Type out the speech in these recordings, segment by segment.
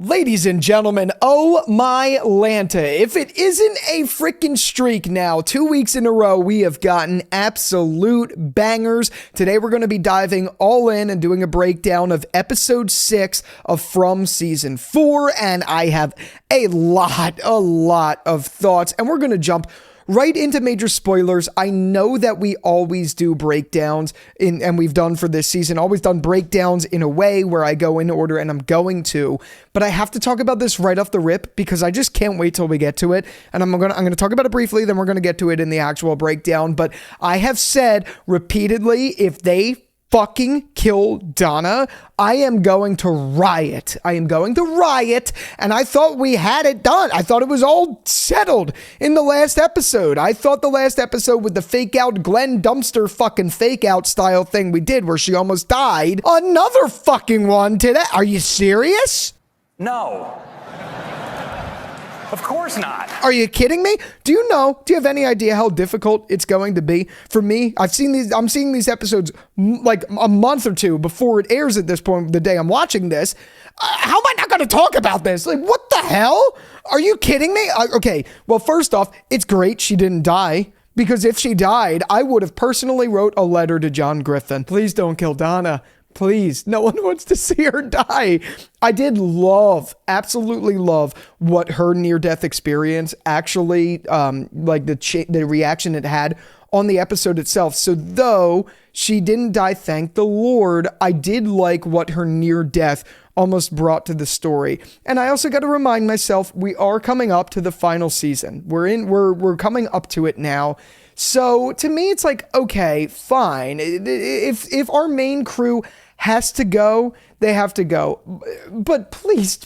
Ladies and gentlemen, oh my Lanta, if it isn't a freaking streak now, 2 weeks in a row, we have gotten absolute bangers. Today we're going to be diving all in and doing a breakdown of episode 6 of From Season 4, and I have a lot of thoughts, and we're going to jump right into major spoilers. I know that we always do breakdowns and we've done for this season, always done breakdowns in a way where I go in order, and I'm going to, but I have to talk about this right off the rip because I just can't wait till we get to it. And I'm going to talk about it briefly, then we're going to get to it in the actual breakdown. But I have said repeatedly, if they fucking kill Donna, I am going to riot. And I thought we had it done. I thought it was all settled in the last episode. I thought the last episode with the fake out Glenn dumpster fucking fake out style thing we did where she almost died. Another fucking one today. Are you serious? No. Of course not. Are you kidding me? Do you have any idea how difficult it's going to be for me? I'm seeing these episodes like a month or two before it airs at this point, the day I'm watching this. How am I not going to talk about this? Like, what the hell? Are you kidding me? Okay, well, first off, it's great she didn't die. Because if she died, I would have personally wrote a letter to John Griffin. Please don't kill Donna. Please, no one wants to see her die. I did absolutely love what her near-death experience actually, like the reaction it had on the episode itself. So though she didn't die, thank the Lord, I did like what her near-death almost brought to the story. And I also got to remind myself, we are coming up to the final season. We're coming up to it now. So to me, it's like, okay, fine. If our main crew has to go, they have to go. But please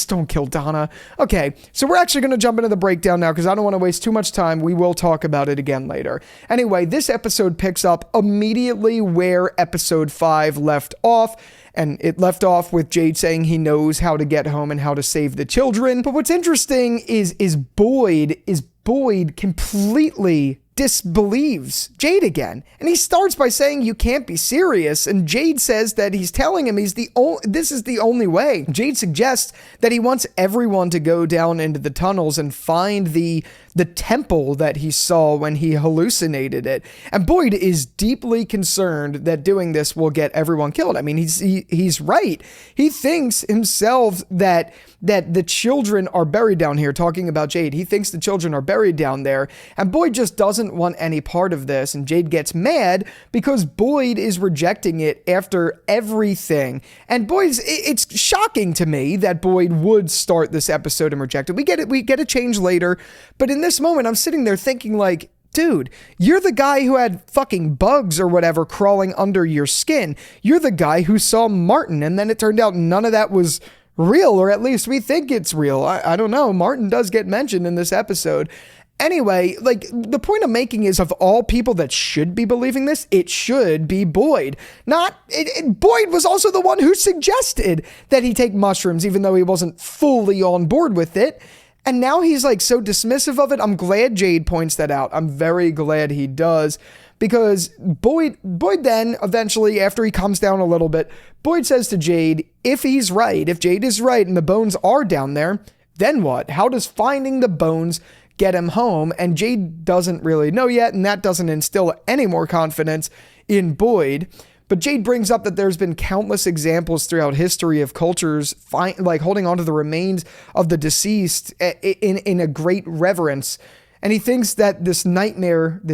don't kill Donna. Okay, so we're actually going to jump into the breakdown now because I don't want to waste too much time. We will talk about it again later. Anyway, this episode picks up immediately where episode 5 left off. And it left off with Jade saying he knows how to get home and how to save the children. But what's interesting is Boyd completely disbelieves Jade again. And he starts by saying, you can't be serious. And Jade says that he's telling him this is the only way. Jade suggests that he wants everyone to go down into the tunnels and find the temple that he saw when he hallucinated it. And Boyd is deeply concerned that doing this will get everyone killed. I mean, he's right. He thinks himself that the children are buried down here, talking about Jade. He thinks the children are buried down there, and Boyd just doesn't want any part of this, and Jade gets mad because Boyd is rejecting it after everything. And it's shocking to me that Boyd would start this episode and reject it. We get a change later, but in this moment, I'm sitting there thinking like, dude, you're the guy who had fucking bugs or whatever crawling under your skin. You're the guy who saw Martin, and then it turned out none of that was real, or at least we think it's real. I don't know. Martin does get mentioned in this episode. Anyway, like, the point I'm making is, of all people that should be believing this, it should be Boyd. Boyd was also the one who suggested that he take mushrooms, even though he wasn't fully on board with it. And now he's like so dismissive of it. I'm glad Jade points that out. I'm very glad he does. Because Boyd then, eventually, after he calms down a little bit, Boyd says to Jade, if Jade is right and the bones are down there, then what? How does finding the bones get him home? And Jade doesn't really know yet, and that doesn't instill any more confidence in Boyd. But Jade brings up that there's been countless examples throughout history of cultures holding onto the remains of the deceased in a great reverence. And he thinks that this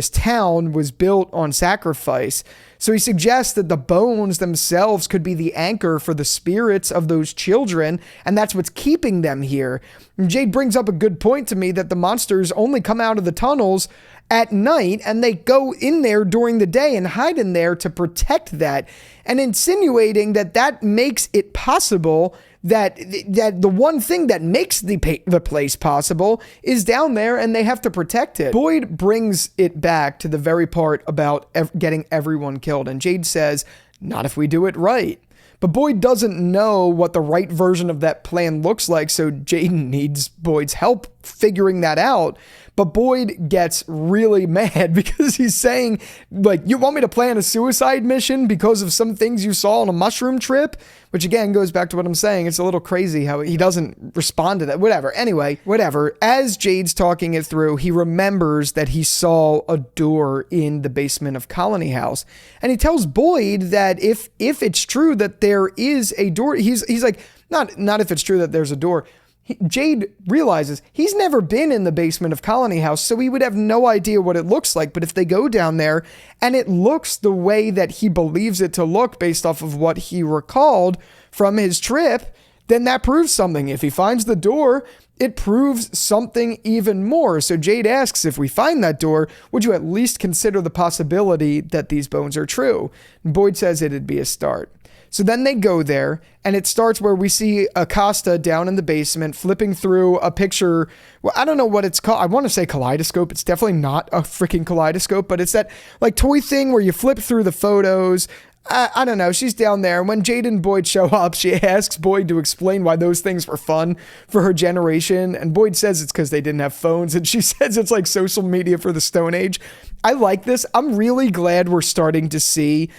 town was built on sacrifice. So he suggests that the bones themselves could be the anchor for the spirits of those children, and that's what's keeping them here. And Jade brings up a good point to me that the monsters only come out of the tunnels at night, and they go in there during the day and hide in there to protect that, and insinuating that makes it possible that the one thing that makes the place possible is down there, and they have to protect it. Boyd brings it back to the very part about getting everyone killed, and Jade says, not if we do it right. But Boyd doesn't know what the right version of that plan looks like, so Jade needs Boyd's help figuring that out. But Boyd gets really mad because he's saying, like, you want me to plan a suicide mission because of some things you saw on a mushroom trip? Which again goes back to what I'm saying. It's a little crazy how he doesn't respond to that. Whatever. Anyway, whatever. As Jade's talking it through, he remembers that he saw a door in the basement of Colony House. And he tells Boyd that if it's true that there is a door, he's like, not if it's true that there's a door. Jade realizes he's never been in the basement of Colony House, so he would have no idea what it looks like. But if they go down there and it looks the way that he believes it to look based off of what he recalled from his trip, then that proves something. If he finds the door, it proves something even more. So Jade asks, if we find that door, would you at least consider the possibility that these bones are true? And Boyd says it'd be a start. So then they go there, and it starts where we see Acosta down in the basement flipping through a picture. Well, I don't know what it's called. I want to say kaleidoscope. It's definitely not a freaking kaleidoscope, but it's that like toy thing where you flip through the photos. I don't know. She's down there. And when Jade and Boyd show up, she asks Boyd to explain why those things were fun for her generation. And Boyd says it's because they didn't have phones. And she says it's like social media for the Stone Age. I like this. I'm really glad we're starting to see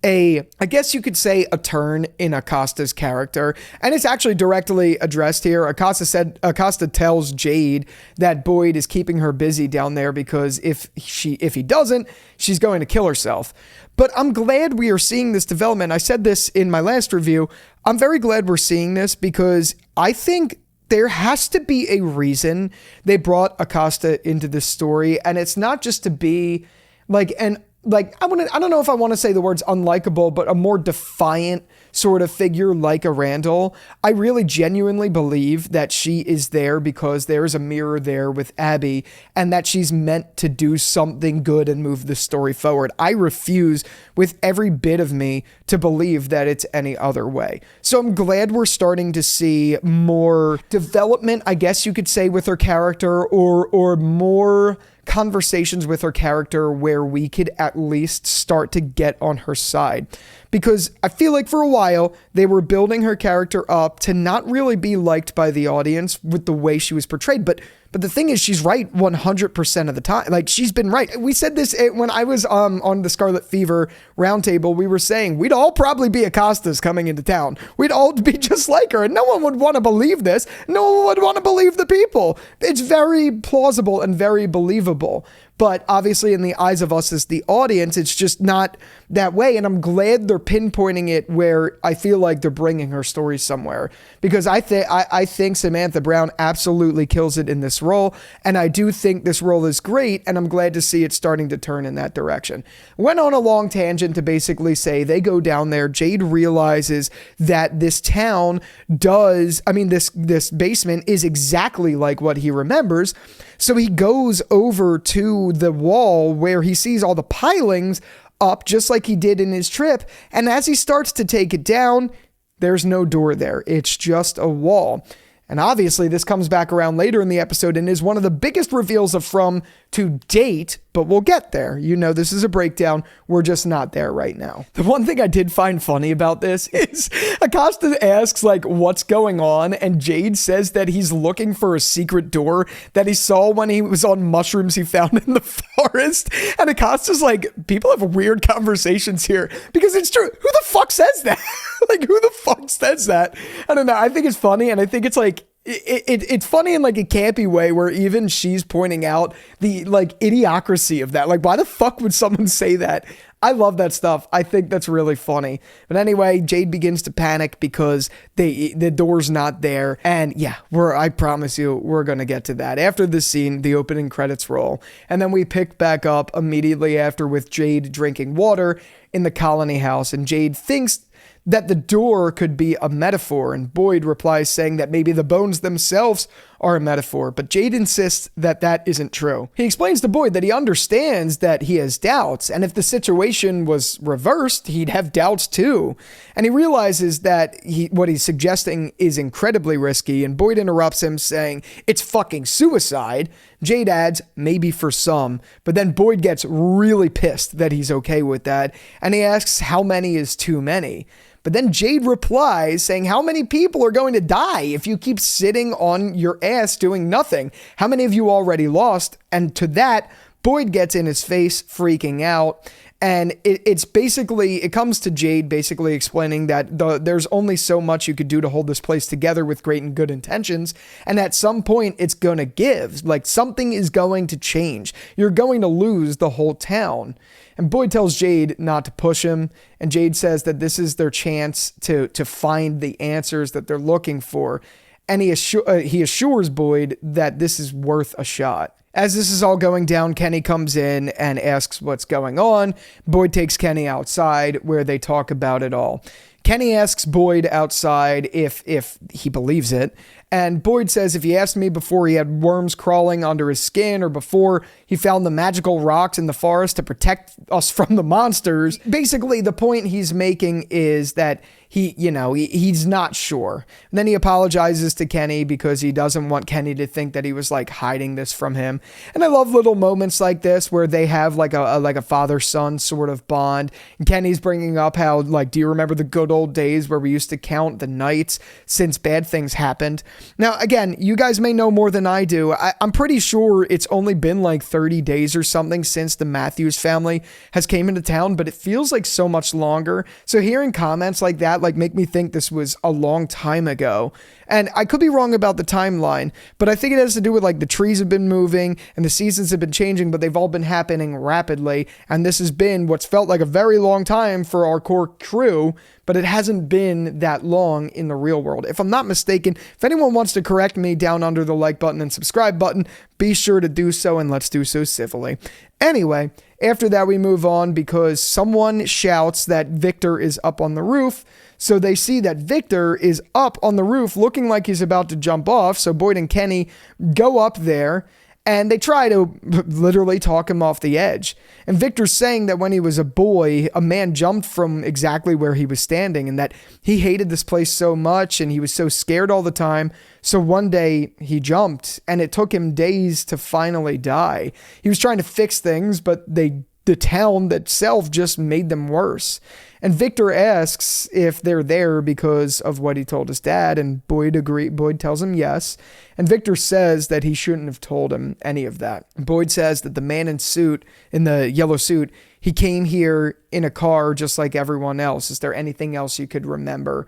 I guess you could say a turn in Acosta's character, and it's actually directly addressed here. Acosta tells Jade that Boyd is keeping her busy down there because if he doesn't, she's going to kill herself. But I'm glad we are seeing this development. I said this in my last review. I'm very glad we're seeing this because I think there has to be a reason they brought Acosta into this story, and it's not just to be like I don't know if I want to say the words unlikable, but a more defiant sort of figure like a Randall. I really genuinely believe that she is there because there is a mirror there with Abby and that she's meant to do something good and move the story forward. I refuse with every bit of me to believe that it's any other way. So I'm glad we're starting to see more development, I guess you could say, with her character, or more conversations with her character where we could at least start to get on her side. Because I feel like for a while, they were building her character up to not really be liked by the audience with the way she was portrayed. But the thing is, she's right 100% of the time. Like, she's been right. We said this when I was on the Scarlet Fever roundtable. We were saying we'd all probably be Acostas coming into town. We'd all be just like her. And no one would want to believe this. No one would want to believe the people. It's very plausible and very believable. But obviously in the eyes of us as the audience, it's just not that way. And I'm glad they're pinpointing it where I feel like they're bringing her story somewhere. Because I think Samantha Brown absolutely kills it in this role. And I do think this role is great. And I'm glad to see it starting to turn in that direction. Went on a long tangent to basically say they go down there. Jade realizes that this town this basement is exactly like what he remembers. So he goes over to the wall where he sees all the pilings up just like he did in his trip. And as he starts to take it down, there's no door there. It's just a wall. And obviously this comes back around later in the episode and is one of the biggest reveals of From to date, but we'll get there. You know, this is a breakdown. We're just not there right now. The one thing I did find funny about this is Acosta asks like, what's going on? And Jade says that he's looking for a secret door that he saw when he was on mushrooms he found in the forest. And Acosta's like, people have weird conversations here because it's true. Who the fuck says that? Like, who the fuck says that? I don't know. I think it's funny. And I think it's like, it's funny in like a campy way where even she's pointing out the like idiocracy of that. Like, why the fuck would someone say that? I love that stuff. I think that's really funny. But anyway, Jade begins to panic because the door's not there. And yeah, I promise you, we're going to get to that. After this scene, the opening credits roll. And then we pick back up immediately after with Jade drinking water in the Colony House. And Jade thinks that the door could be a metaphor, and Boyd replies saying that maybe the bones themselves are a metaphor, but Jade insists that that isn't true. He explains to Boyd that he understands that he has doubts, and if the situation was reversed, he'd have doubts too. And he realizes that what he's suggesting is incredibly risky, and Boyd interrupts him saying, it's fucking suicide. Jade adds, maybe for some, but then Boyd gets really pissed that he's okay with that, and he asks how many is too many. But then Jade replies saying, how many people are going to die if you keep sitting on your ass doing nothing? How many of you already lost? And to that, Boyd gets in his face, freaking out. And it comes to Jade basically explaining that there's only so much you could do to hold this place together with great and good intentions. And at some point it's going to give, like something is going to change. You're going to lose the whole town. And Boyd tells Jade not to push him. And Jade says that this is their chance to find the answers that they're looking for. And he assures Boyd that this is worth a shot. As this is all going down, Kenny comes in and asks what's going on. Boyd takes Kenny outside where they talk about it all. Kenny asks Boyd outside if he believes it. And Boyd says if he asked me before he had worms crawling under his skin or before he found the magical rocks in the forest to protect us from the monsters. Basically, the point he's making is that he's not sure. And then he apologizes to Kenny because he doesn't want Kenny to think that he was like hiding this from him. And I love little moments like this where they have like a father-son sort of bond. And Kenny's bringing up how, like, do you remember the good old days where we used to count the nights since bad things happened? Now, again, you guys may know more than I do. I'm pretty sure it's only been like 30 days or something since the Matthews family has came into town, but it feels like so much longer. So hearing comments like that like make me think this was a long time ago. And I could be wrong about the timeline, but I think it has to do with like the trees have been moving and the seasons have been changing, but they've all been happening rapidly. And this has been what's felt like a very long time for our core crew, but it hasn't been that long in the real world. If I'm not mistaken, if anyone wants to correct me down under the like button and subscribe button, be sure to do so, and let's do so civilly. Anyway, after that we move on because someone shouts that Victor is up on the roof. So they see that Victor is up on the roof looking like he's about to jump off. So Boyd and Kenny go up there and they try to literally talk him off the edge. And Victor's saying that when he was a boy, a man jumped from exactly where he was standing and that he hated this place so much and he was so scared all the time. So one day he jumped and it took him days to finally die. He was trying to fix things, but the town itself just made them worse. And Victor asks if they're there because of what he told his dad, and Boyd tells him yes. And Victor says that he shouldn't have told him any of that. Boyd says that the man in the yellow suit, he came here in a car just like everyone else. Is there anything else you could remember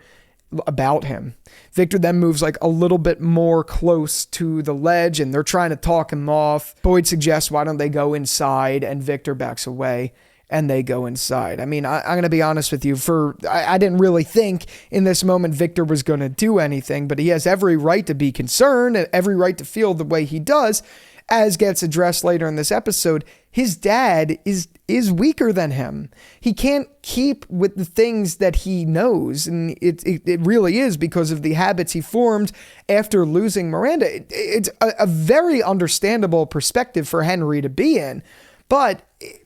about him? Victor then moves like a little bit more close to the ledge and they're trying to talk him off. Boyd suggests, why don't they go inside? And Victor backs away and they go inside. I mean, I'm going to be honest with you. I didn't really think in this moment Victor was going to do anything, but he has every right to be concerned and every right to feel the way he does. As gets addressed later in this episode, his dad is weaker than him. He can't keep with the things that he knows, and it really is because of the habits he formed after losing Miranda. It's a very understandable perspective for Henry to be in, but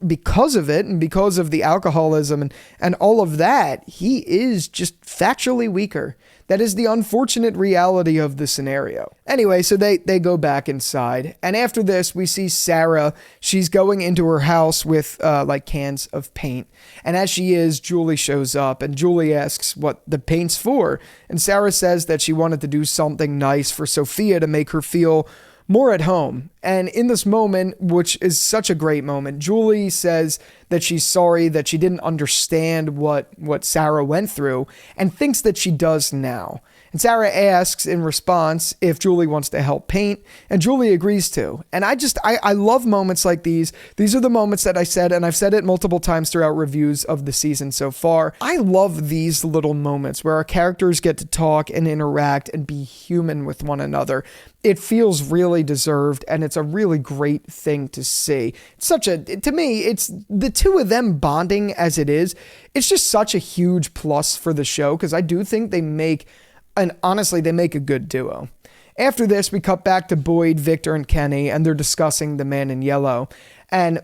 because of it and because of the alcoholism and all of that, he is just factually weaker. That is the unfortunate reality of the scenario. Anyway, so they go back inside. And after this, we see Sarah. She's going into her house with like cans of paint. And as she is, Julie shows up. And Julie asks what the paint's for. And Sarah says that she wanted to do something nice for Sophia to make her feel more at home. And in this moment, which is such a great moment, Julie says that she's sorry that she didn't understand what Sarah went through and thinks that she does now. And Sarah asks in response if Julie wants to help paint, and Julie agrees to. And I love moments like these. These are the moments that I said, and I've said it multiple times throughout reviews of the season so far. I love these little moments where our characters get to talk and interact and be human with one another. It feels really deserved, and it's a really great thing to see. To me, it's the two of them bonding as it is. It's just such a huge plus for the show because I do think they make a good duo. After this, we cut back to Boyd, Victor, and Kenny, and they're discussing the man in yellow. And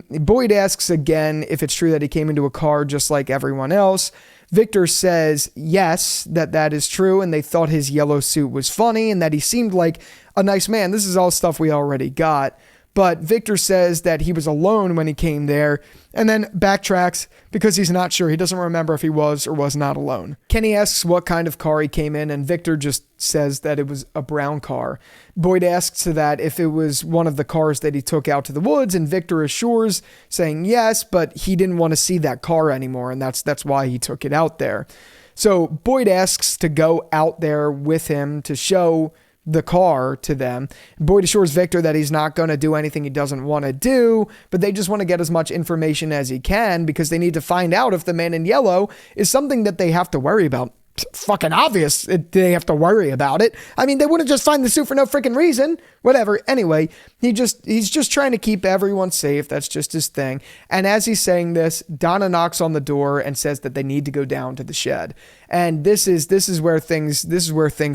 Boyd asks again if it's true that he came into a car just like everyone else. Victor says yes, that is true, and they thought his yellow suit was funny and that he seemed like a nice man. This is all stuff we already got. but Victor says that he was alone when he came there, and then backtracks because he's not sure. He doesn't remember if he was or was not alone. Kenny asks what kind of car he came in, and Victor just says that it was a brown car. Boyd asks to that if it was one of the cars that he took out to the woods, and Victor assures, saying yes, but he didn't want to see that car anymore, and that's why he took it out there. So Boyd asks to go out there with him to show the car to them. Boyd assures Victor that he's not going to do anything he doesn't want to do, but they just want to get as much information as he can because they need to find out if the man in yellow is something that they have to worry about. It's fucking obvious they have to worry about it. I mean, they wouldn't just find the suit for no freaking reason. Whatever. Anyway, he's just trying to keep everyone safe. That's just his thing. And as he's saying this, Donna knocks on the door and says that they need to go down to the shed. And this is where things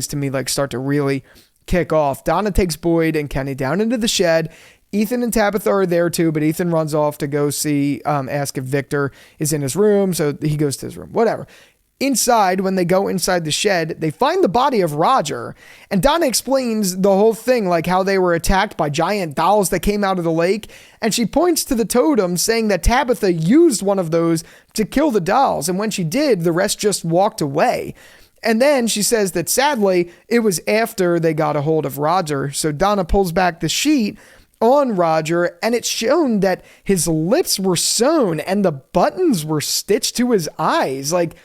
to me like start to really kick off. Donna takes Boyd and Kenny down into the shed. Ethan and Tabitha are there too, but Ethan runs off to go ask if Victor is in his room. So he goes to his room. Whatever. Inside, when they go inside the shed, they find the body of Roger. And Donna explains the whole thing, like how they were attacked by giant dolls that came out of the lake. And she points to the totem, saying that Tabitha used one of those to kill the dolls. And when she did, the rest just walked away. And then she says that sadly, it was after they got a hold of Roger. So Donna pulls back the sheet on Roger, and it's shown that his lips were sewn and the buttons were stitched to his eyes. Like,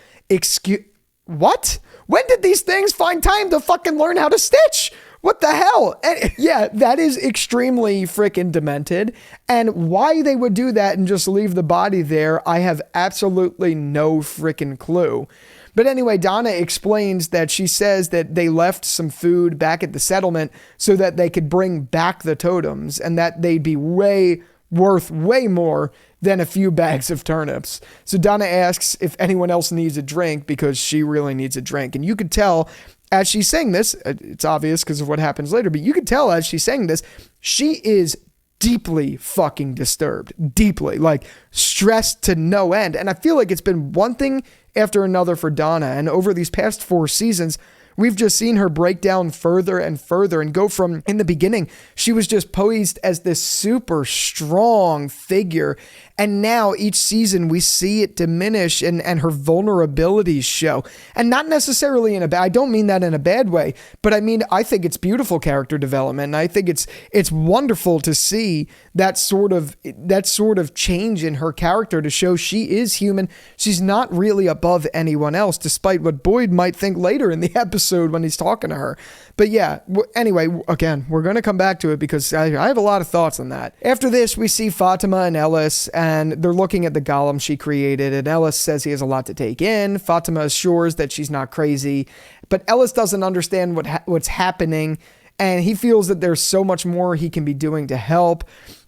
what? When did these things find time to fucking learn how to stitch? What the hell? And yeah, that is extremely freaking demented. And why they would do that and just leave the body there, I have absolutely no freaking clue. But anyway, Donna explains that she says that they left some food back at the settlement so that they could bring back the totems and that they'd be worth way more than a few bags of turnips. So Donna asks if anyone else needs a drink because she really needs a drink. And you could tell as she's saying this, it's obvious because of what happens later, but you could tell as she's saying this, she is deeply fucking disturbed, deeply, like stressed to no end. And I feel like it's been one thing after another for Donna. And over these past 4 seasons, we've just seen her break down further and further and go from, in the beginning, she was just posed as this super strong figure. And now each season we see it diminish and her vulnerabilities show. And not necessarily I don't mean that in a bad way, but I mean, I think it's beautiful character development. And I think it's wonderful to see that sort of change in her character to show she is human. She's not really above anyone else, despite what Boyd might think later in the episode when he's talking to her. But yeah, anyway, again, we're going to come back to it because I have a lot of thoughts on that. After this, we see Fatima and Ellis, and they're looking at the golem she created, and Ellis says he has a lot to take in. Fatima assures that she's not crazy, but Ellis doesn't understand what's happening, and he feels that there's so much more he can be doing to help.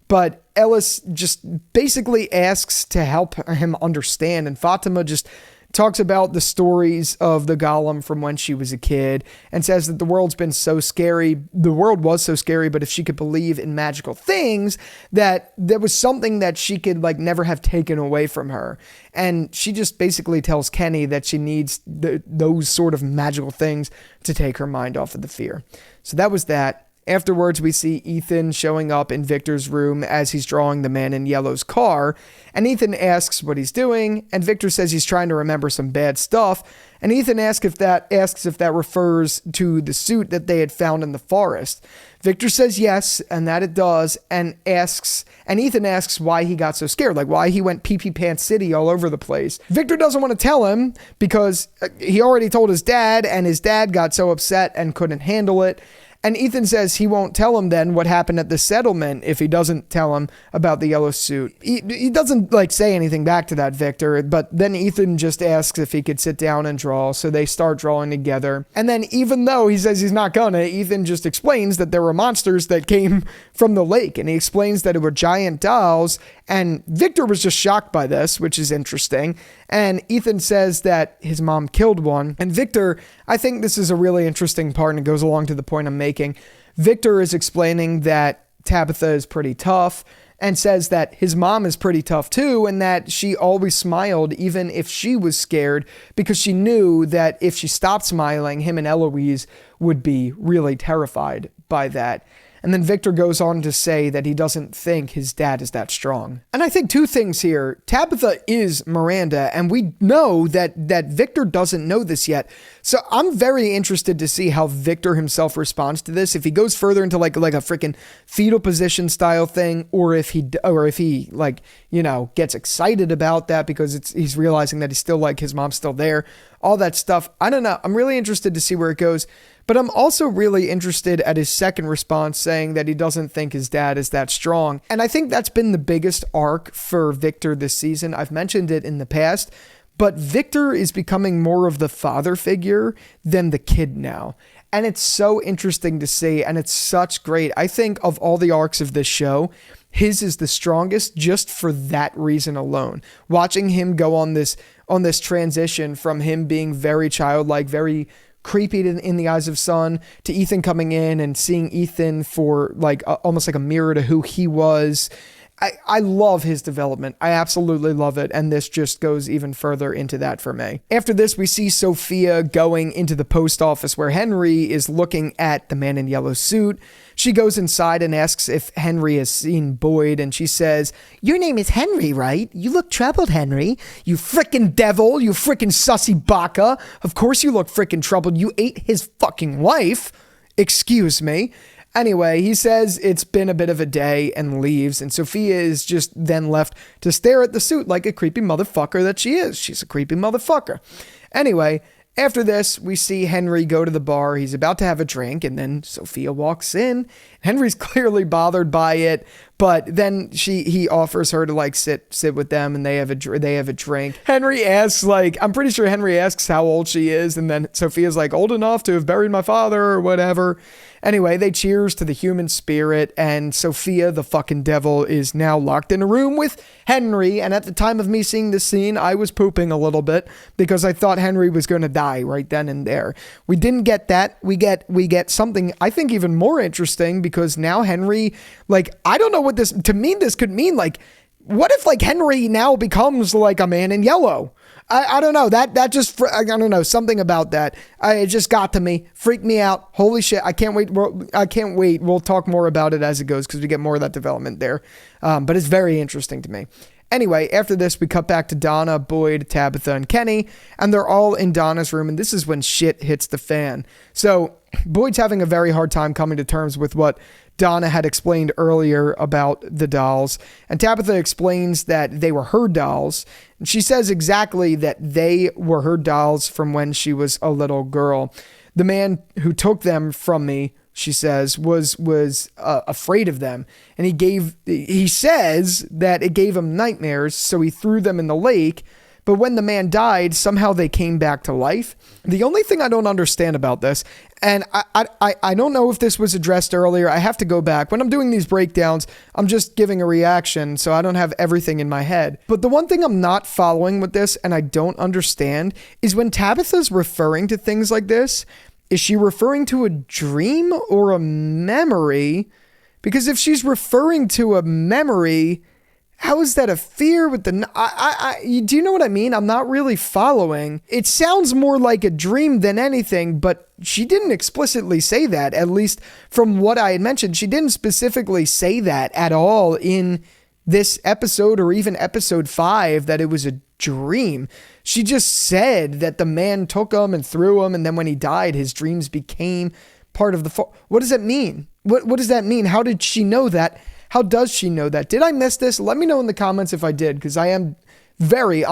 But Ellis just basically asks to help him understand, and Fatima just talks about the stories of the golem from when she was a kid and says that the world's been so scary. The world was so scary, but if she could believe in magical things, that there was something that she could like never have taken away from her. And she just basically tells Kenny that she needs those sort of magical things to take her mind off of the fear. So that was that. Afterwards, we see Ethan showing up in Victor's room as he's drawing the man in yellow's car, and Ethan asks what he's doing, and Victor says he's trying to remember some bad stuff, and Ethan asks if that refers to the suit that they had found in the forest. Victor says yes, and that it does, and Ethan asks why he got so scared, like why he went pee-pee pants city all over the place. Victor doesn't want to tell him because he already told his dad, and his dad got so upset and couldn't handle it. And Ethan says he won't tell him then what happened at the settlement if he doesn't tell him about the yellow suit. He doesn't like say anything back to that, Victor, but then Ethan just asks if he could sit down and draw, so they start drawing together. And then even though he says he's not gonna, Ethan just explains that there were monsters that came from the lake, and he explains that it were giant dolls, and Victor was just shocked by this, which is interesting. And Ethan says that his mom killed one. And Victor, I think this is a really interesting part and it goes along to the point I'm making. Victor is explaining that Tabitha is pretty tough and says that his mom is pretty tough too, and that she always smiled even if she was scared because she knew that if she stopped smiling, him and Eloise would be really terrified by that. And then Victor goes on to say that he doesn't think his dad is that strong. And I think two things here. Tabitha is Miranda, and we know that Victor doesn't know this yet. So I'm very interested to see how Victor himself responds to this. If he goes further into like a freaking fetal position style thing, or if he like, you know, gets excited about that because he's realizing that he's still like his mom's still there, all that stuff. I don't know. I'm really interested to see where it goes. But I'm also really interested at his second response saying that he doesn't think his dad is that strong. And I think that's been the biggest arc for Victor this season. I've mentioned it in the past, but Victor is becoming more of the father figure than the kid now. And it's so interesting to see, and it's such great. I think of all the arcs of this show, his is the strongest just for that reason alone. Watching him go on this transition from him being very childlike, very creepy in the eyes of Son, to Ethan coming in and seeing Ethan for like almost like a mirror to who he was. I love his development. I absolutely love it. And this just goes even further into that for me. After this, we see Sophia going into the post office where Henry is looking at the man in yellow suit. She goes inside and asks if Henry has seen Boyd, and she says, "Your name is Henry, right? You look troubled, Henry. You frickin' devil, you frickin' sussy baka. Of course you look frickin' troubled. You ate his fucking wife. Excuse me." Anyway, he says it's been a bit of a day and leaves, and Sophia is just then left to stare at the suit like a creepy motherfucker that she is. She's a creepy motherfucker. Anyway, after this, we see Henry go to the bar. He's about to have a drink, and then Sophia walks in. Henry's clearly bothered by it, but then he offers her to like sit with them, and they have a drink. Henry asks, like, I'm pretty sure Henry asks how old she is, and then Sophia's like, old enough to have buried my father or whatever. Anyway, they cheers to the human spirit, and Sophia, the fucking devil, is now locked in a room with Henry. And at the time of me seeing this scene, I was pooping a little bit because I thought Henry was going to die right then and there. We didn't get that. We get something I think even more interesting, because now Henry, like, I don't know what this, to me, this could mean. Like, what if like Henry now becomes like a man in yellow? I don't know. That just, I don't know, something about that. It just got to me, freaked me out. Holy shit. I can't wait. I can't wait. We'll talk more about it as it goes, because we get more of that development there. But it's very interesting to me. Anyway, after this, we cut back to Donna, Boyd, Tabitha, and Kenny, and they're all in Donna's room, and this is when shit hits the fan. So Boyd's having a very hard time coming to terms with what Donna had explained earlier about the dolls, and Tabitha explains that they were her dolls. And she says exactly that they were her dolls from when she was a little girl. The man who took them from me, she says, was afraid of them, and he says that it gave him nightmares, so he threw them in the lake. But when the man died, somehow they came back to life. The only thing I don't understand about this, and I don't know if this was addressed earlier, I have to go back. When I'm doing these breakdowns, I'm just giving a reaction, so I don't have everything in my head. But the one thing I'm not following with this, and I don't understand, is when Tabitha's referring to things like this, is she referring to a dream or a memory? Because if she's referring to a memory, how is that a fear with the... do you know what I mean? I'm not really following. It sounds more like a dream than anything, but she didn't explicitly say that. At least from what I had mentioned, she didn't specifically say that at all in this episode or even episode 5, that it was a dream. She just said that the man took him and threw him, and then when he died, his dreams became part of the... What does that mean? What does that mean? How did she know that? How does she know that? Did I miss this? Let me know in the comments if I did, because I'm very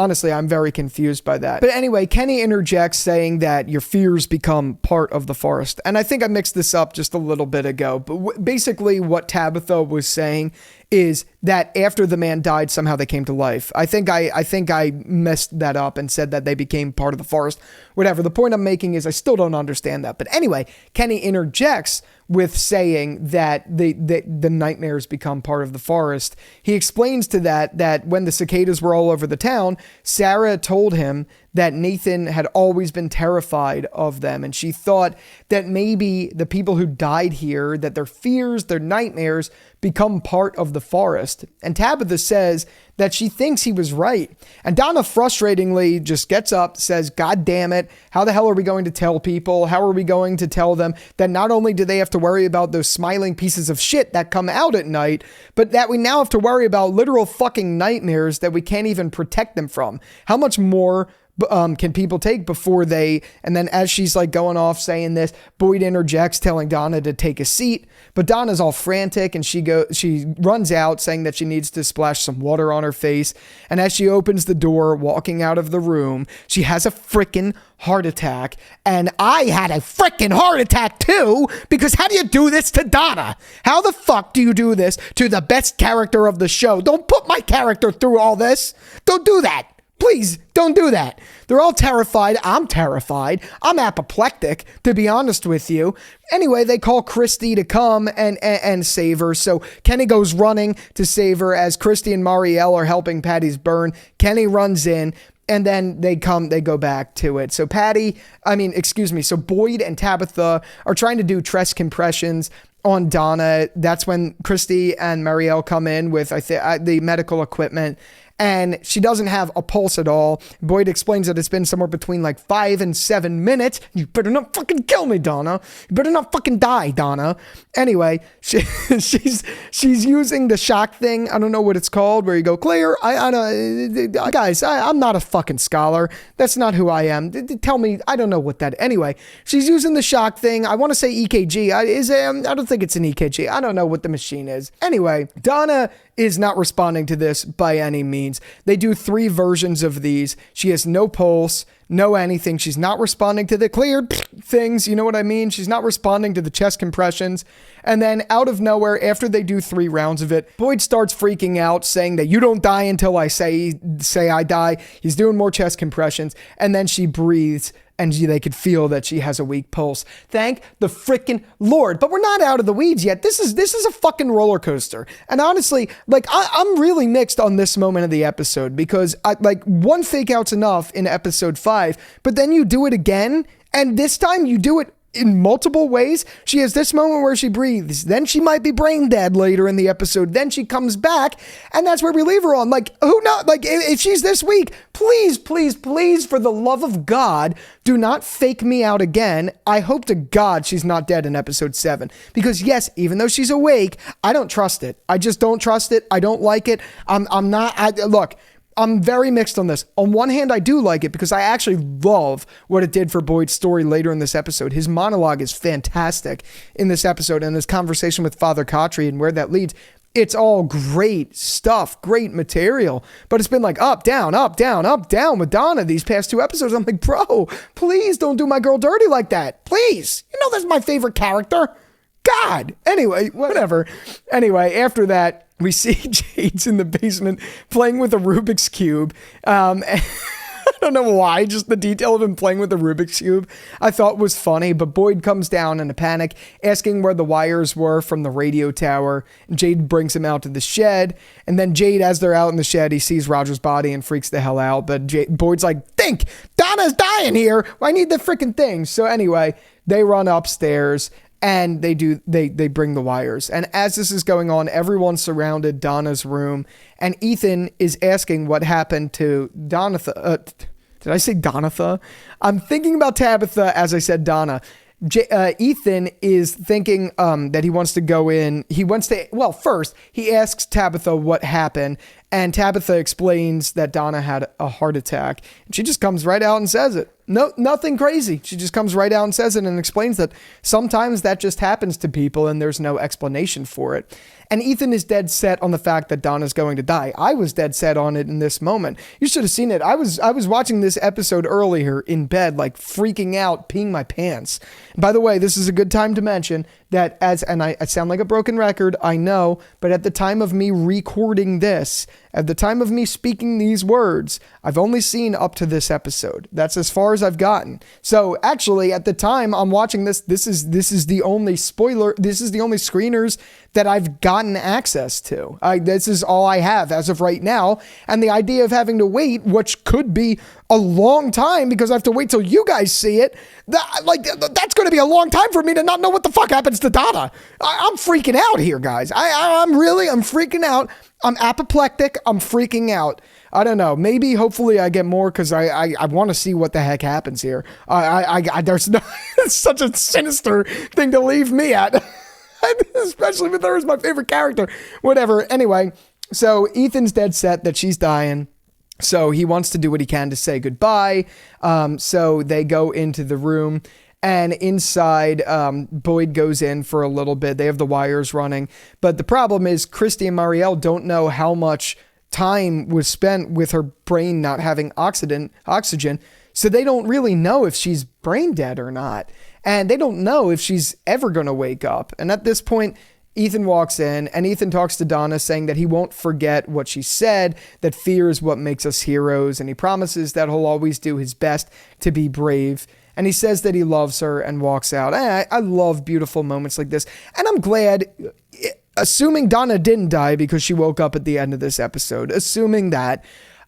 confused by that. But anyway, Kenny interjects saying that your fears become part of the forest. And I think I mixed this up just a little bit ago. But basically what Tabitha was saying is that after the man died, somehow they came to life. I think I messed that up and said that they became part of the forest. Whatever. The point I'm making is I still don't understand that. But anyway, Kenny interjects with saying that the nightmares become part of the forest. He explains to that when the cicadas were all over the town, Sarah told him that Nathan had always been terrified of them. And she thought that maybe the people who died here, that their fears, their nightmares become part of the forest. And Tabitha says that she thinks he was right. And Donna frustratingly just gets up, says, God damn it, how the hell are we going to tell people? How are we going to tell them that not only do they have to worry about those smiling pieces of shit that come out at night, but that we now have to worry about literal fucking nightmares that we can't even protect them from? How much more can people take before they... And then as she's like going off saying this, Boyd interjects, telling Donna to take a seat, but Donna's all frantic, and she runs out saying that she needs to splash some water on her face. And as she opens the door, walking out of the room, she has a freaking heart attack. And I had a freaking heart attack too, because how do you do this to Donna? How the fuck do you do this to the best character of the show? Don't put my character through all this. Don't do that. Please don't do that. They're all terrified. I'm terrified. I'm apoplectic, to be honest with you. Anyway, they call Christy to come and save her. So Kenny goes running to save her as Christy and Marielle are helping Patty's burn. Kenny runs in, and then they go back to it. So so Boyd and Tabitha are trying to do chest compressions on Donna. That's when Christy and Marielle come in with the medical equipment. And she doesn't have a pulse at all. Boyd explains that it's been somewhere between like 5 and 7 minutes. You better not fucking kill me, Donna. You better not fucking die, Donna. Anyway, she's using the shock thing. I don't know what it's called, where you go, clear. Guys, I'm not a fucking scholar. That's not who I am. Tell me, I don't know what that. Anyway, she's using the shock thing. I want to say EKG. I don't think it's an EKG. I don't know what the machine is. Anyway, Donna is not responding to this by any means. They do 3 versions of these. She has no pulse, no anything. She's not responding to the cleared things. You know what I mean? She's not responding to the chest compressions. And then out of nowhere, after they do 3 rounds of it, Boyd starts freaking out, saying that you don't die until I say I die. He's doing more chest compressions. And then she breathes, and they could feel that she has a weak pulse. Thank the freaking Lord. But we're not out of the weeds yet. This is a fucking roller coaster. And honestly, I'm really mixed on this moment of the episode, because one fake out's enough in episode 5, but then you do it again, and this time you do it in multiple ways. She has this moment where she breathes, then she might be brain dead later in the episode, then she comes back, and that's where we leave her on. Who knows? If she's this weak, please, for the love of God, do not fake me out again. I hope to God she's not dead in episode 7, because yes, even though she's awake, I don't trust it. I just don't trust it. I don't like it. Look, I'm very mixed on this. On one hand, I do like it because I actually love what it did for Boyd's story later in this episode. His monologue is fantastic in this episode, and his conversation with Father Khatri and where that leads. It's all great stuff, great material, but it's been up, down with Donna these past 2 episodes. I'm like, bro, please don't do my girl dirty like that. Please. You know that's my favorite character. God. Anyway, whatever. Anyway, after that, we see Jade's in the basement playing with a Rubik's Cube. I don't know why, just the detail of him playing with the Rubik's Cube I thought was funny, but Boyd comes down in a panic, asking where the wires were from the radio tower. Jade brings him out to the shed, and then Jade, as they're out in the shed, he sees Roger's body and freaks the hell out, but Boyd's like, think, Donna's dying here, I need the freaking thing. So anyway, they run upstairs, and they bring the wires. And as this is going on, everyone surrounded Donna's room, and Ethan is asking what happened to Donatha. Did I say Donatha? I'm thinking about Tabitha as I said Donna. Ethan is thinking that he wants to go in. First, he asks Tabitha what happened, and Tabitha explains that Donna had a heart attack. And she just comes right out and says it. No, nothing crazy. She just comes right out and says it and explains that sometimes that just happens to people and there's no explanation for it. And Ethan is dead set on the fact that Donna's going to die. I was dead set on it in this moment. You should have seen it. I was watching this episode earlier in bed, freaking out, peeing my pants. By the way, this is a good time to mention that I sound like a broken record, I know, but at the time of me recording this, At the time of me speaking these words, I've only seen up to this episode. That's as far as I've gotten. So actually, at the time I'm watching this is the only spoiler. This is the only screeners that I've gotten access to. This is all I have as of right now. And the idea of having to wait, which could be a long time because I have to wait till you guys see it. That's going to be a long time for me to not know what the fuck happens to Donna. I'm freaking out here, guys. I'm freaking out. I'm apoplectic. I'm freaking out. I don't know. Maybe, hopefully I get more because I want to see what the heck happens here. There's no, it's such a sinister thing to leave me at. Especially if there was my favorite character. Whatever. Anyway, so Ethan's dead set that she's dying. So he wants to do what he can to say goodbye. So they go into the room. And inside, Boyd goes in for a little bit. They have the wires running. But the problem is Christy and Marielle don't know how much time was spent with her brain not having oxygen. So they don't really know if she's brain dead or not. And they don't know if she's ever going to wake up. And at this point, Ethan walks in and Ethan talks to Donna saying that he won't forget what she said, that fear is what makes us heroes. And he promises that he'll always do his best to be brave. And he says that he loves her and walks out. I love beautiful moments like this. And I'm glad, assuming Donna didn't die because she woke up at the end of this episode, assuming that,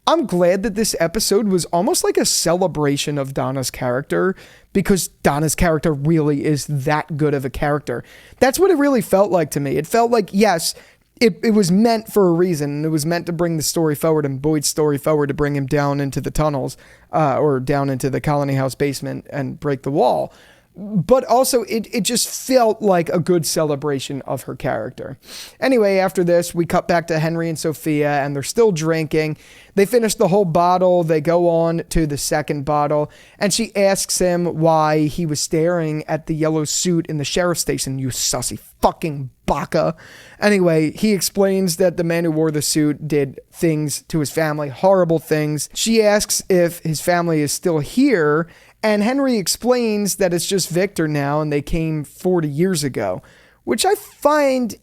I'm glad that this episode was almost like a celebration of Donna's character because Donna's character really is that good of a character. That's what it really felt like to me. It felt like, yes, it was meant for a reason. It was meant to bring the story forward and Boyd's story forward to bring him down into the tunnels or down into the colony house basement and break the wall. But also it just felt like a good celebration of her character. Anyway, after this, we cut back to Henry and Sophia and they're still drinking. They finish the whole bottle. They go on to the second bottle and she asks him why he was staring at the yellow suit in the sheriff's station. You sussy fucking baka. Anyway, he explains that the man who wore the suit did things to his family, horrible things. She asks if his family is still here. And Henry explains that it's just Victor now and they came 40 years ago, which I find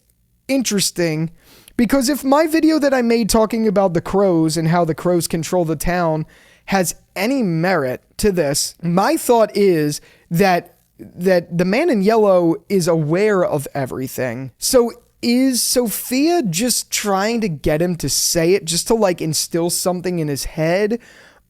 interesting because if my video that I made talking about the crows and how the crows control the town has any merit to this, my thought is that the man in yellow is aware of everything. So is Sophia just trying to get him to say it just to like instill something in his head?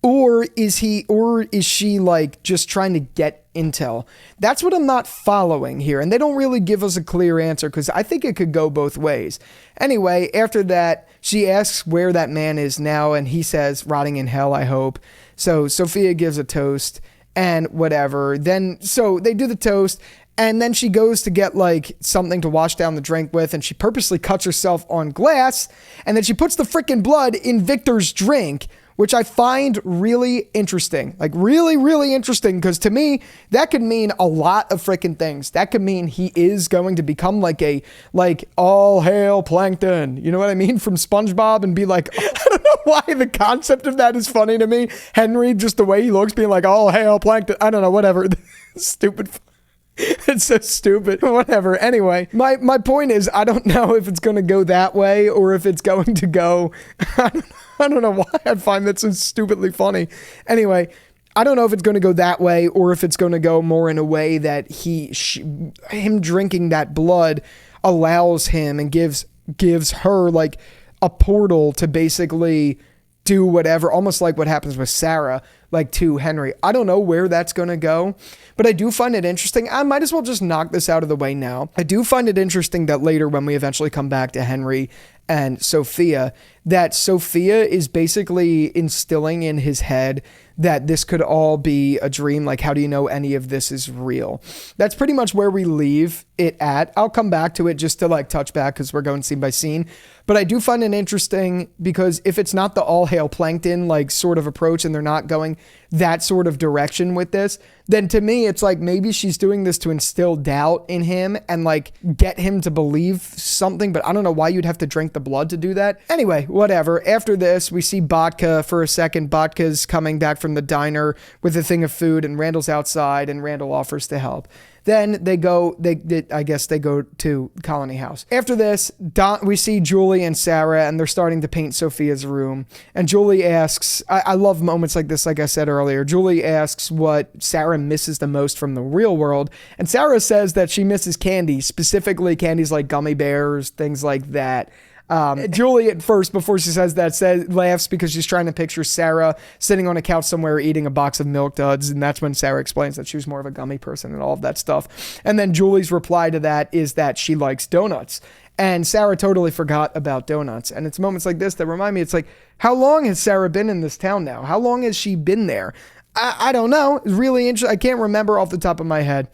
Or is she like just trying to get intel? That's what I'm not following here. And they don't really give us a clear answer because I think it could go both ways. Anyway, after that, she asks where that man is now. And he says, rotting in hell, I hope. So Sophia gives a toast and whatever. Then, so they do the toast. And then she goes to get like something to wash down the drink with. And she purposely cuts herself on glass. And then she puts the freaking blood in Victor's drink, which I find really interesting, like really, really interesting. Because to me, that could mean a lot of freaking things. That could mean he is going to become like all hail plankton. You know what I mean? From SpongeBob and be like, I don't know why the concept of that is funny to me. Henry, just the way he looks, being like, all hail plankton. I don't know, whatever. Stupid. It's so stupid. Whatever. Anyway, my point is, I don't know if it's going to go that way or if it's going to go, I don't know why I find that so stupidly funny. Anyway, I don't know if it's going to go that way or if it's going to go more in a way that him drinking that blood allows him and gives her like a portal to basically do whatever, almost like what happens with Sarah, like to Henry. I don't know where that's going to go, but I do find it interesting. I might as well just knock this out of the way now. I do find it interesting that later when we eventually come back to Henry and Sophia, that Sophia is basically instilling in his head that this could all be a dream. Like, how do you know any of this is real? That's pretty much where we leave it at. I'll come back to it just to like touch back because we're going scene by scene. But I do find it interesting because if it's not the all hail plankton like sort of approach and they're not going that sort of direction with this, then to me, it's like maybe she's doing this to instill doubt in him and like get him to believe something. But I don't know why you'd have to drink the blood to do that. Anyway, whatever. After this, we see Botka for a second. Botka's coming back from the diner with a thing of food and Randall's outside and Randall offers to help. Then I guess they go to Colony House. After this, we see Julie and Sarah, and they're starting to paint Sophia's room. And Julie asks, I love moments like this, like I said earlier. Julie asks what Sarah misses the most from the real world. And Sarah says that she misses candy, specifically candies like gummy bears, things like that. Julie at first, before she says that, laughs because she's trying to picture Sarah sitting on a couch somewhere eating a box of Milk Duds, and that's when Sarah explains that she was more of a gummy person and all of that stuff. And then Julie's reply to that is that she likes donuts. And Sarah totally forgot about donuts. And it's moments like this that remind me, it's like, how long has Sarah been in this town now? How long has she been there? I don't know. It's really interesting. I can't remember off the top of my head.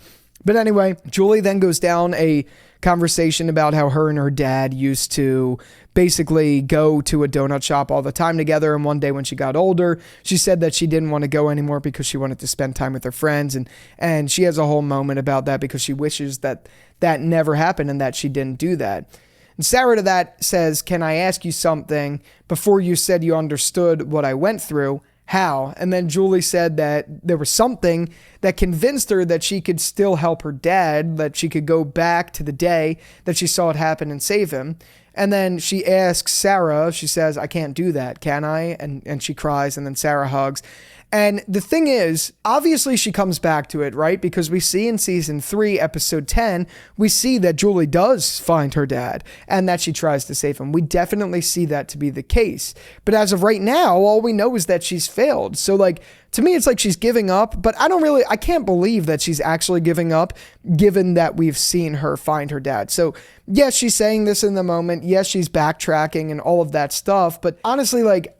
But anyway, Julie then goes down a conversation about how her and her dad used to basically go to a donut shop all the time together. And one day when she got older, she said that she didn't want to go anymore because she wanted to spend time with her friends. And she has a whole moment about that because she wishes that that never happened and that she didn't do that. And Sarah to that says, "Can I ask you something? Before you said you understood what I went through. How?" And then Julie said that there was something that convinced her that she could still help her dad, that she could go back to the day that she saw it happen and save him. And then she asks Sarah, she says, "I can't do that, can I?" And she cries, and then Sarah hugs. And the thing is, obviously she comes back to it, right? Because we see in season 3, episode 10, we see that Julie does find her dad and that she tries to save him. We definitely see that to be the case. But as of right now, all we know is that she's failed. So like, to me, it's like she's giving up, but I can't believe that she's actually giving up given that we've seen her find her dad. So yes, she's saying this in the moment. Yes, she's backtracking and all of that stuff. But honestly, like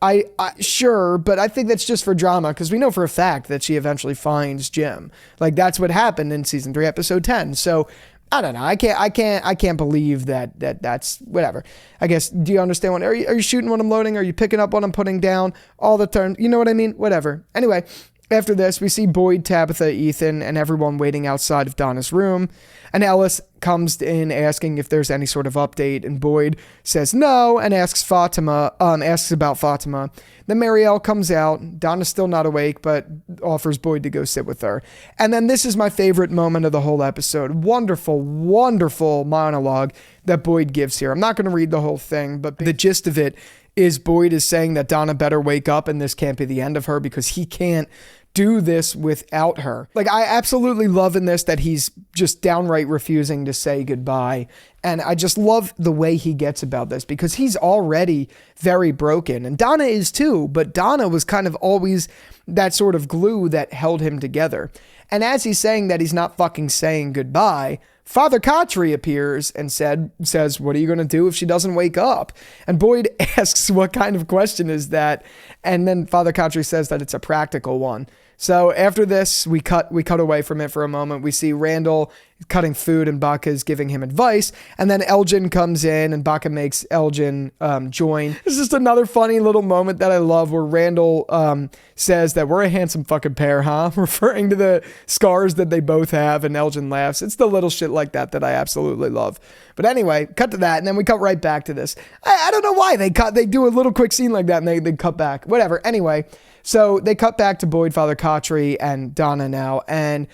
sure, but I think that's just for drama because we know for a fact that she eventually finds Jim. Like that's what happened in season 3, episode 10. So I don't know. I can't believe that's whatever. I guess, do you understand what, are you shooting when I'm loading? Are you picking up what I'm putting down? All the turn, you know what I mean? Whatever. Anyway, after this, we see Boyd, Tabitha, Ethan, and everyone waiting outside of Donna's room. And Ellis comes in asking if there's any sort of update, and Boyd says no and asks about Fatima. Then Marielle comes out. Donna's still not awake, but offers Boyd to go sit with her. And then this is my favorite moment of the whole episode. Wonderful, wonderful monologue that Boyd gives here. I'm not going to read the whole thing, but the gist of it is Boyd is saying that Donna better wake up and this can't be the end of her because he can't do this without her. Like, I absolutely love in this that he's just downright refusing to say goodbye. And I just love the way he gets about this because he's already very broken. And Donna is too, but Donna was kind of always that sort of glue that held him together. And as he's saying that he's not fucking saying goodbye, Father Khatri appears and says, "What are you going to do if she doesn't wake up?" And Boyd asks, "What kind of question is that?" And then Father Khatri says that it's a practical one. So after this, we cut away from it for a moment. We see Randall cutting food and Baca is giving him advice. And then Elgin comes in and Baca makes Elgin join. It's just another funny little moment that I love where Randall says that we're a handsome fucking pair, huh? Referring to the scars that they both have, and Elgin laughs. It's the little shit like that I absolutely love. But anyway, cut to that, and then we cut right back to this. I don't know why they do a little quick scene like that and they cut back. Whatever. Anyway, so they cut back to Boyd, Father Khatri, and Donna now, and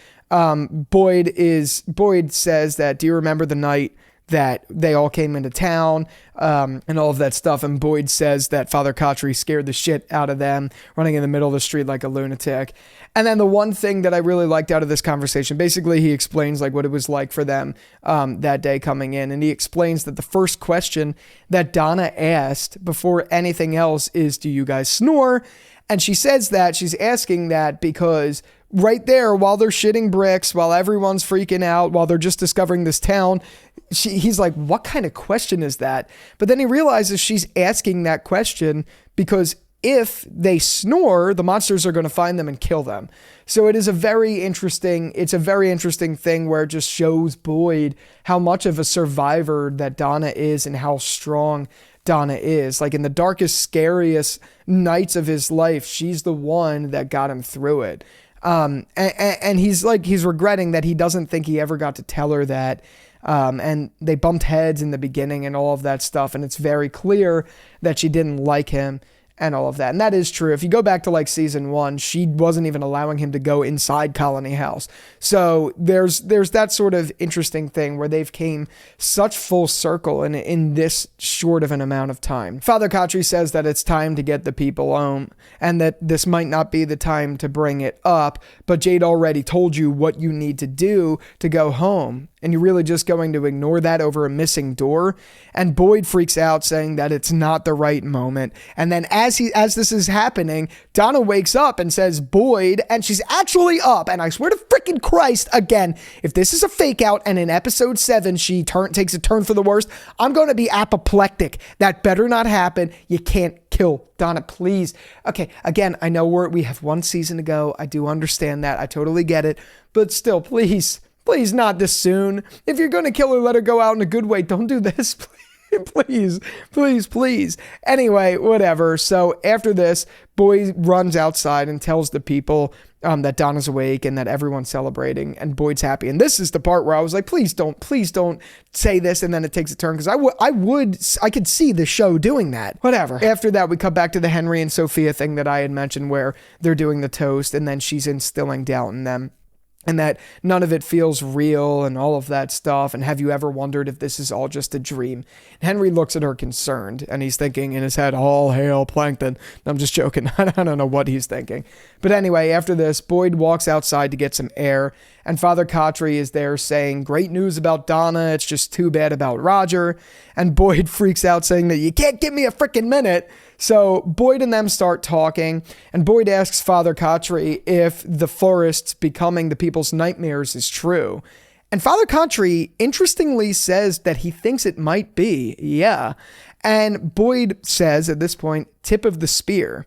Boyd says that, "Do you remember the night that they all came into town and all of that stuff?" And Boyd says that Father Khatri scared the shit out of them, running in the middle of the street like a lunatic. And then the one thing that I really liked out of this conversation, basically he explains like what it was like for them that day coming in. And he explains that the first question that Donna asked before anything else is, "Do you guys snore?" And she says that she's asking that because right there, while they're shitting bricks, while everyone's freaking out, while they're just discovering this town, he's like, "What kind of question is that?" But then he realizes she's asking that question because if they snore, the monsters are going to find them and kill them. So it's a very interesting thing where it just shows Boyd how much of a survivor that Donna is and how strong Donna is. Like in the darkest, scariest nights of his life, she's the one that got him through it. And he's regretting that he doesn't think he ever got to tell her that. And they bumped heads in the beginning and all of that stuff. And it's very clear that she didn't like him. and all of that. And that is true. If you go back to like season 1, she wasn't even allowing him to go inside Colony House. So there's that sort of interesting thing where they've came such full circle in this short of an amount of time. Father Khatri says that it's time to get the people home and that this might not be the time to bring it up, but Jade already told you what you need to do to go home. And you're really just going to ignore that over a missing door? And Boyd freaks out, saying that it's not the right moment. And then as this is happening, Donna wakes up and says, Boyd, and she's actually up. And I swear to freaking Christ, again, if this is a fake out and in episode 7 she takes a turn for the worst, I'm going to be apoplectic. That better not happen. You can't kill Donna, please. Okay, again, I know we have 1 season to go. I do understand that. I totally get it. But still, please not this soon. If you're going to kill her, let her go out in a good way. Don't do this. Please. Anyway, whatever. So after this, Boyd runs outside and tells the people that Donna's awake and that everyone's celebrating and Boyd's happy. And this is the part where I was like, please don't say this. And then it takes a turn because I could see the show doing that. Whatever. After that, we come back to the Henry and Sophia thing that I had mentioned where they're doing the toast and then she's instilling doubt in them. And that none of it feels real and all of that stuff. And have you ever wondered if this is all just a dream? Henry looks at her concerned and he's thinking in his head, all hail Plankton. I'm just joking. I don't know what he's thinking. But anyway, after this, Boyd walks outside to get some air. And Father Khatri is there saying, great news about Donna. It's just too bad about Roger. And Boyd freaks out saying that you can't give me a freaking minute. So Boyd and them start talking, and Boyd asks Father Khatri if the forests becoming the people's nightmares is true. And Father Khatri interestingly says that he thinks it might be, yeah. And Boyd says at this point, tip of the spear.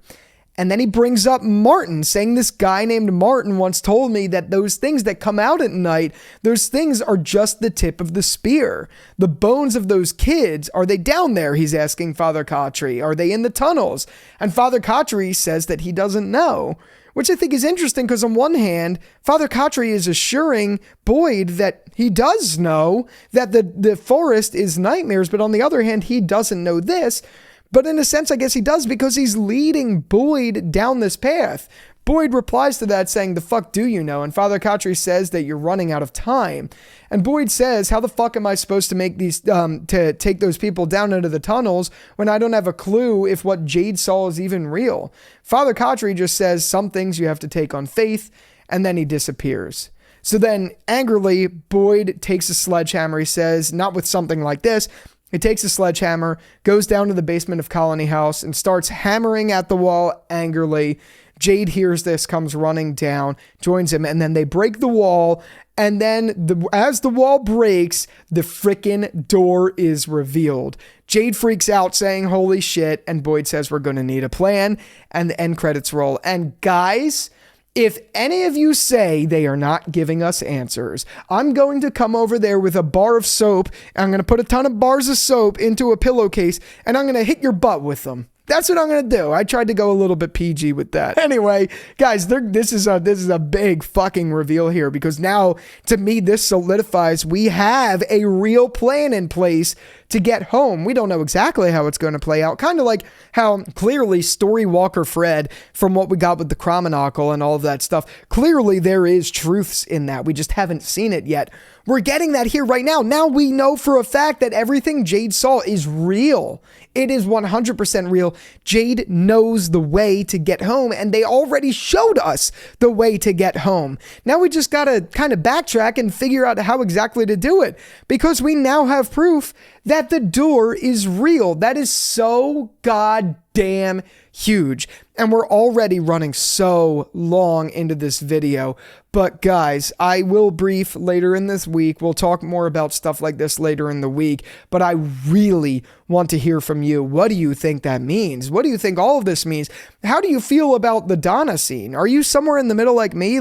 And then he brings up Martin, saying this guy named Martin once told me that those things that come out at night, those things are just the tip of the spear. The bones of those kids, are they down there? He's asking Father Khatri. Are they in the tunnels? And Father Khatri says that he doesn't know, which I think is interesting because on one hand, Father Khatri is assuring Boyd that he does know that the forest is nightmares, but on the other hand, he doesn't know this. But in a sense, I guess he does because he's leading Boyd down this path. Boyd replies to that saying, the fuck do you know? And Father Khatri says that you're running out of time. And Boyd says, how the fuck am I supposed to make these, to take those people down into the tunnels when I don't have a clue if what Jade saw is even real? Father Khatri just says some things you have to take on faith, and then he disappears. So then angrily, Boyd takes a sledgehammer. He says, not with something like this. He takes a sledgehammer, goes down to the basement of Colony House, and starts hammering at the wall angrily. Jade hears this, comes running down, joins him, and then they break the wall. And then as the wall breaks, the frickin' door is revealed. Jade freaks out saying, holy shit. And Boyd says, we're going to need a plan. And the end credits roll. And guys, if any of you say they are not giving us answers, I'm going to come over there with a bar of soap. And I'm going to put a ton of bars of soap into a pillowcase and I'm going to hit your butt with them. That's what I'm going to do. I tried to go a little bit PG with that. Anyway, guys, this is a big fucking reveal here because now, to me, this solidifies we have a real plan in place to get home. We don't know exactly how it's going to play out. Kind of like how clearly Story Walker Fred, from what we got with the Chromonocle and all of that stuff, clearly there is truths in that. We just haven't seen it yet. We're getting that here right now. Now we know for a fact that everything Jade saw is real. It is 100% real. Jade knows the way to get home, and they already showed us the way to get home. Now we just got to kind of backtrack and figure out how exactly to do it, because we now have proof that the door is real. That is so goddamn huge. And we're already running so long into this video. But guys, I will brief later in this week. We'll talk more about stuff like this later in the week. But I really want to hear from you. What do you think that means? What do you think all of this means? How do you feel about the Donna scene? Are you somewhere in the middle like me?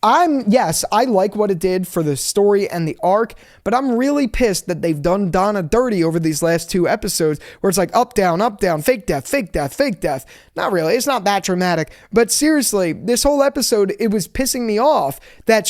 Yes, I like what it did for the story and the arc, but I'm really pissed that they've done Donna dirty over these last 2 episodes where it's like up, down, fake death, fake death, fake death. Not really. It's not that dramatic. But seriously, this whole episode, it was pissing me off that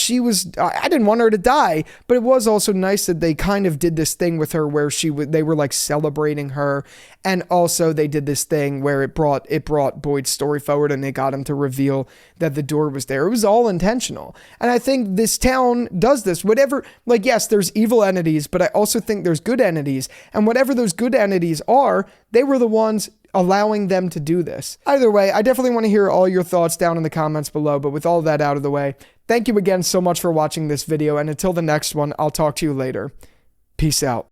I didn't want her to die, but it was also nice that they kind of did this thing with her where they were like celebrating her. And also they did this thing where it brought Boyd's story forward and they got him to reveal that the door was there. It was all intentional. And I think this town does this. Whatever, like, yes, there's evil entities, but I also think there's good entities. And whatever those good entities are, they were the ones allowing them to do this. Either way, I definitely want to hear all your thoughts down in the comments below. But with all that out of the way, thank you again so much for watching this video. And until the next one, I'll talk to you later. Peace out.